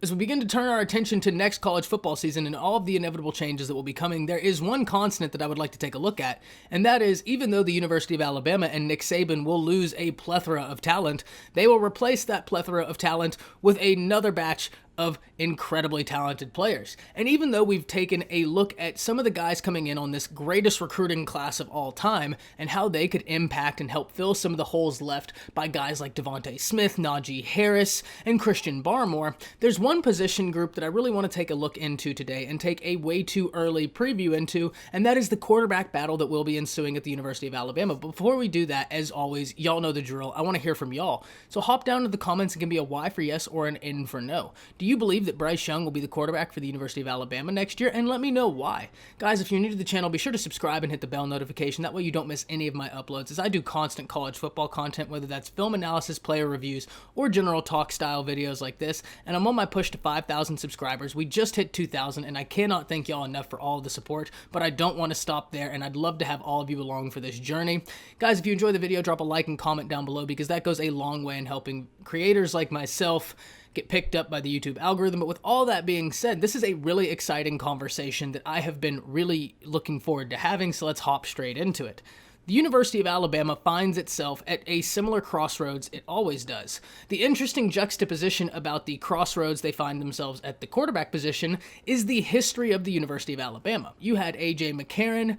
As we begin to turn our attention to next college football season and all of the inevitable changes that will be coming, there is one constant that I would like to take a look at, and that is, even though the University of Alabama and Nick Saban will lose a plethora of talent, they will replace that plethora of talent with another batch of incredibly talented players. And even though we've taken a look at some of the guys coming in on this greatest recruiting class of all time and how they could impact and help fill some of the holes left by guys like Devontae Smith, Najee Harris, and Christian Barmore, there's one position group that I really want to take a look into today and take a way too early preview into, and that is the quarterback battle that will be ensuing at the University of Alabama. But before we do that, as always, y'all know the drill. I want to hear from y'all. So hop down to the comments and give me a Y for yes or an N for no. Do you believe that Bryce Young will be the quarterback for the University of Alabama next year? And let me know why. Guys, if you're new to the channel, be sure to subscribe and hit the bell notification. That way you don't miss any of my uploads, as I do constant college football content, whether that's film analysis, player reviews, or general talk style videos like this. And I'm on my push to 5,000 subscribers. We just hit 2,000, and I cannot thank y'all enough for all of the support, but I don't want to stop there, and I'd love to have all of you along for this journey. Guys, if you enjoy the video, drop a like and comment down below, because that goes a long way in helping creators like myself get picked up by the YouTube algorithm. But with all that being said, this is a really exciting conversation that I have been really looking forward to having, so let's hop straight into it. The University of Alabama finds itself at a similar crossroads it always does. The interesting juxtaposition about the crossroads they find themselves at the quarterback position is the history of the University of Alabama. You had A.J. McCarron,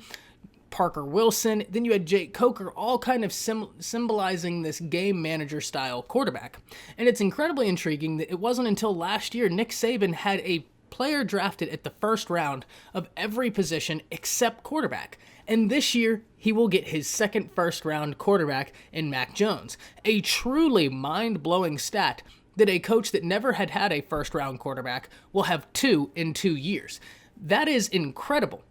Parker Wilson, then you had Jake Coker, all kind of symbolizing this game manager style quarterback. And it's incredibly intriguing that it wasn't until last year Nick Saban had a player drafted at the first round of every position except quarterback. And this year, he will get his second first-round quarterback in Mac Jones. A truly mind-blowing stat that a coach that never had a first-round quarterback will have two in 2 years. That is incredible.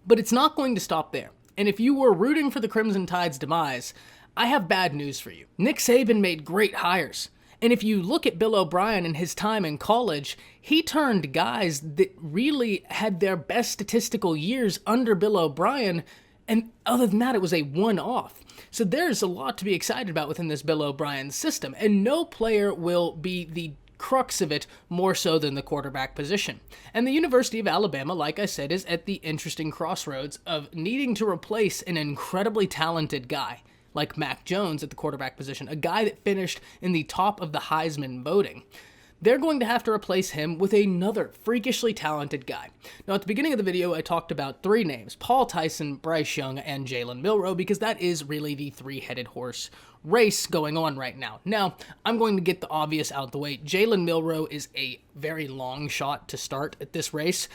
But it's not going to stop there. And if you were rooting for the Crimson Tide's demise, I have bad news for you. Nick Saban made great hires. And if you look at Bill O'Brien and his time in college, he turned guys that really had their best statistical years under Bill O'Brien, and other than that, it was a one-off. So there's a lot to be excited about within this Bill O'Brien system, and no player will be the crux of it more so than the quarterback position. And the University of Alabama, like I said, is at the interesting crossroads of needing to replace an incredibly talented guy like Mac Jones at the quarterback position, a guy that finished in the top of the Heisman voting. They're going to have to replace him with another freakishly talented guy. Now, at the beginning of the video, I talked about three names: Paul, Tyson, Bryce Young, and Jalen Milroe, because that is really the three-headed horse race going on right now. Now, I'm going to get the obvious out the way. Jalen Milroe is a very long shot to start at this race.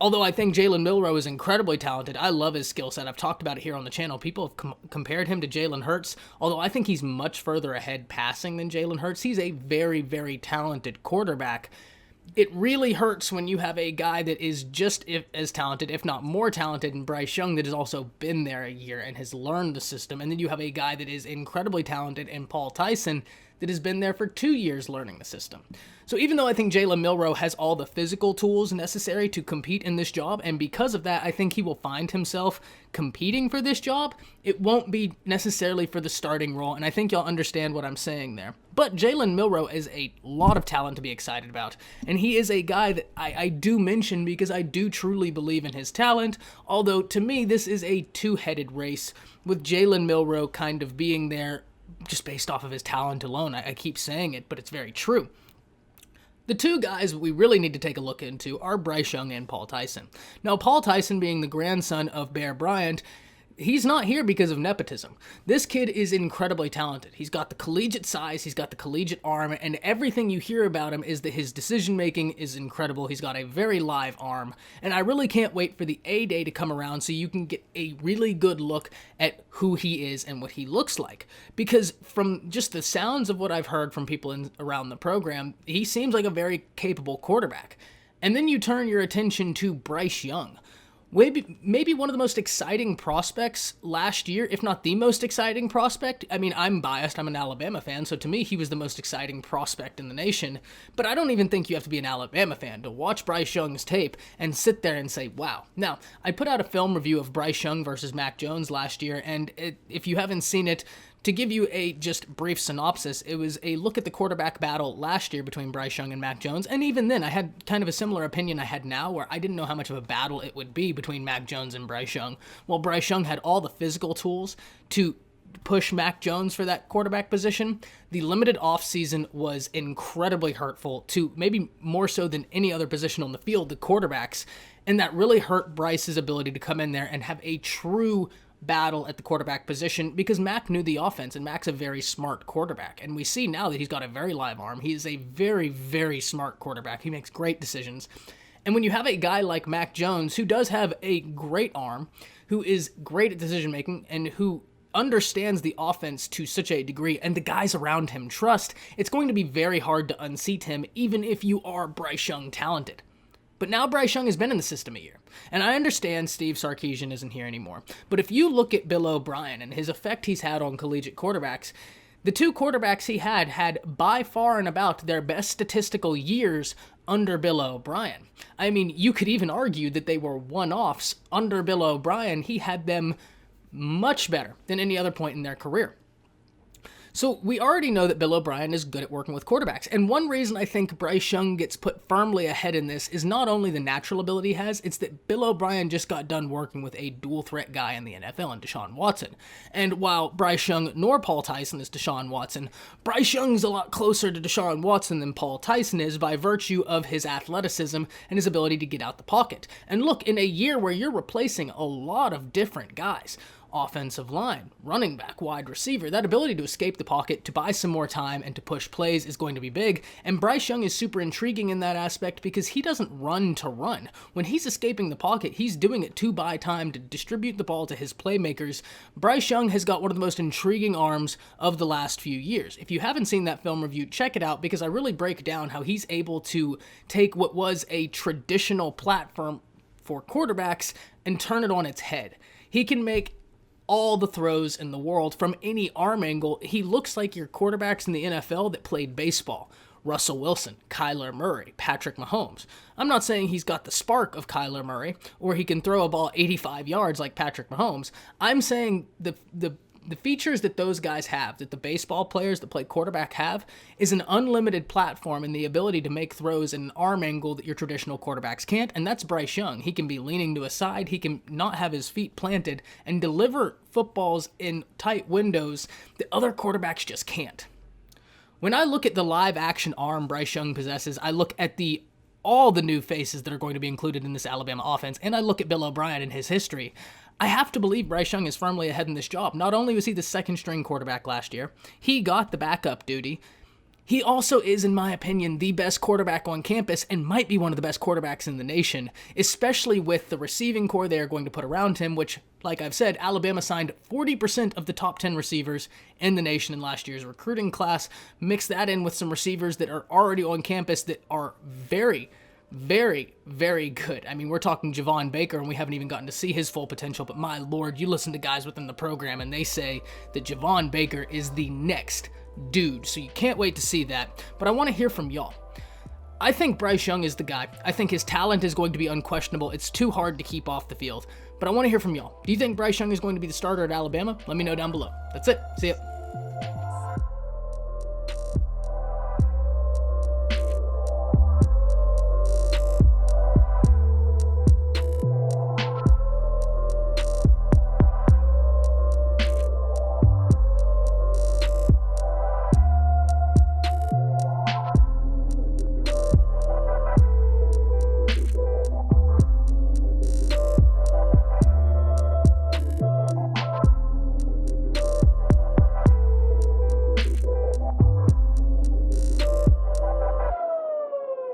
Although I think Jalen Milroe is incredibly talented. I love his skill set. I've talked about it here on the channel. People have compared him to Jalen Hurts, although I think he's much further ahead passing than Jalen Hurts. He's a very, very talented quarterback. It really hurts when you have a guy that is just as talented, if not more talented, than Bryce Young, that has also been there a year and has learned the system. And then you have a guy that is incredibly talented in Paul Tyson that has been there for 2 years learning the system. So even though I think Jalen Milroe has all the physical tools necessary to compete in this job, and because of that, I think he will find himself competing for this job, it won't be necessarily for the starting role, and I think y'all understand what I'm saying there. But Jalen Milroe is a lot of talent to be excited about, and he is a guy that I do mention because I do truly believe in his talent, although to me this is a two-headed race, with Jalen Milroe kind of being there just based off of his talent alone. I keep saying it, but it's very true. The two guys we really need to take a look into are Bryce Young and Paul Tyson. Now, Paul Tyson, being the grandson of Bear Bryant, he's not here because of nepotism. This kid is incredibly talented. He's got the collegiate size, he's got the collegiate arm, and everything you hear about him is that his decision-making is incredible. He's got a very live arm, and I really can't wait for the A-Day to come around so you can get a really good look at who he is and what he looks like. Because from just the sounds of what I've heard from people around the program, he seems like a very capable quarterback. And then you turn your attention to Bryce Young. Maybe one of the most exciting prospects last year, if not the most exciting prospect. I mean, I'm biased. I'm an Alabama fan, so to me, he was the most exciting prospect in the nation. But I don't even think you have to be an Alabama fan to watch Bryce Young's tape and sit there and say, wow. Now, I put out a film review of Bryce Young versus Mac Jones last year, and if you haven't seen it, To give you a just brief synopsis, it was a look at the quarterback battle last year between Bryce Young and Mac Jones, and even then I had kind of a similar opinion I had now, where I didn't know how much of a battle it would be between Mac Jones and Bryce Young. Well, Bryce Young had all the physical tools to push Mac Jones for that quarterback position. The limited offseason was incredibly hurtful to, maybe more so than any other position on the field, the quarterbacks, and that really hurt Bryce's ability to come in there and have a true battle at the quarterback position, because Mac knew the offense, and Mac's a very smart quarterback, and we see now that he's got a very live arm. He is a very, very smart quarterback. He makes great decisions. And when you have a guy like Mac Jones, who does have a great arm, who is great at decision making, and who understands the offense to such a degree, and the guys around him trust, it's going to be very hard to unseat him, even if you are Bryce Young talented. But now Bryce Young has been in the system a year. And I understand Steve Sarkisian isn't here anymore. But if you look at Bill O'Brien and his effect he's had on collegiate quarterbacks, the two quarterbacks he had by far and about their best statistical years under Bill O'Brien. I mean, you could even argue that they were one-offs. Under Bill O'Brien, he had them much better than any other point in their career. So we already know that Bill O'Brien is good at working with quarterbacks. And one reason I think Bryce Young gets put firmly ahead in this is not only the natural ability he has, it's that Bill O'Brien just got done working with a dual threat guy in the NFL in Deshaun Watson. And while Bryce Young nor Paul Tyson is Deshaun Watson, Bryce Young's a lot closer to Deshaun Watson than Paul Tyson is by virtue of his athleticism and his ability to get out the pocket. And look, in a year where you're replacing a lot of different guys, offensive line, running back, wide receiver, that ability to escape the pocket, to buy some more time, and to push plays is going to be big. And Bryce Young is super intriguing in that aspect because he doesn't run to run. When he's escaping the pocket, he's doing it to buy time, to distribute the ball to his playmakers. Bryce Young has got one of the most intriguing arms of the last few years. If you haven't seen that film review, check it out, because I really break down how he's able to take what was a traditional platform for quarterbacks and turn it on its head. He can make all the throws in the world from any arm angle. He looks like your quarterbacks in the NFL that played baseball. Russell Wilson, Kyler Murray, Patrick Mahomes. I'm not saying he's got the spark of Kyler Murray or he can throw a ball 85 yards like Patrick Mahomes. I'm saying the features that those guys have, that the baseball players that play quarterback have, is an unlimited platform and the ability to make throws in an arm angle that your traditional quarterbacks can't, and that's Bryce Young. He can be leaning to a side, he can not have his feet planted, and deliver footballs in tight windows that other quarterbacks just can't. When I look at the live action arm Bryce Young possesses, I look at all the new faces that are going to be included in this Alabama offense, and I look at Bill O'Brien and his history. I have to believe Bryce Young is firmly ahead in this job. Not only was he the second string quarterback last year, he got the backup duty. He also is, in my opinion, the best quarterback on campus and might be one of the best quarterbacks in the nation, especially with the receiving core they are going to put around him, which, like I've said, Alabama signed 40% of the top 10 receivers in the nation in last year's recruiting class. Mix that in with some receivers that are already on campus that are very, very, very good. I mean, we're talking Javon Baker, and we haven't even gotten to see his full potential, but my lord, you listen to guys within the program, and they say that Javon Baker is the next dude, so you can't wait to see that. But I want to hear from y'all. I think Bryce Young is the guy. I think his talent is going to be unquestionable. It's too hard to keep off the field. But I want to hear from y'all. Do you think Bryce Young is going to be the starter at Alabama? Let me know down below. That's it. See ya.